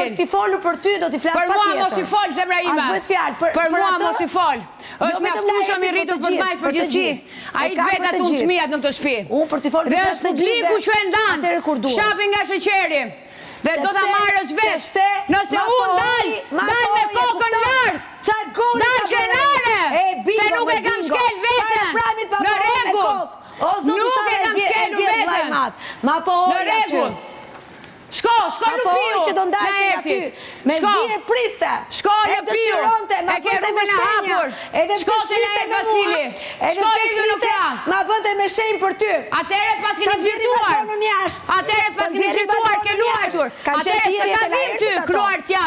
Për t'i folur për ty, do t'i flasë pa tjetër. Për mua mos i fol, zemra ime. Për mua mos i fol. është me aftushëm i rritur për majtë përgjithsi. A i të vetat unë të mijat në këtë shpi. Dhe është publiku që e ndanë, shapin nga sheqeri. Dhe do të marrës vesh, nëse unë dal me kokën lartë, dal krenare, se nuk e kam shkel vetën, në regull, nuk e kam shkel vetën, në regull. Shko Lupiu, në erti. Shko Lupiu, e ke rrugën e hapur. Shko të Lejt Vasili. Shko Livi nuk ja. Ma bënte me shenjë për ty. Atere pas këni zvirtuar. Atere pas këni zvirtuar, ke luajtur. Atere së ka dim ty, kruar tja.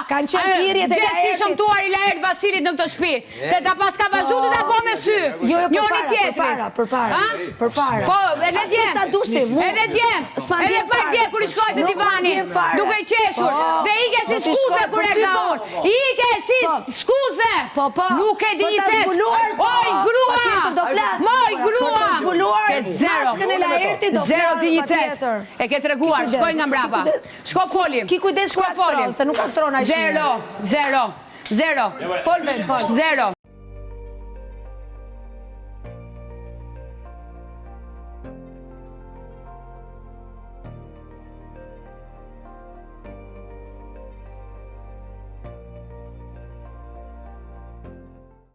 Gjesi shëmtuar i Lejt Vasilit në këtë shpi. Se ta pas ka vazhdu të ta po me sy. Njoni tjetërit. Përpara. Po, edhe djem. Edhe par dje kër i shkoj të divani. Duke i qeshur. Dhe ike si skuze kur e ka unë. Ike si skuze. Nuk e ditet. Oj, grua. Moj, grua. Ke zero. Zero dignitet. E ke të reguar. Shkoj nga mbrapa. Shko folim. Ki kujdes shko folim. Se nuk ka trona i shumë. Zero. Fol. Zero.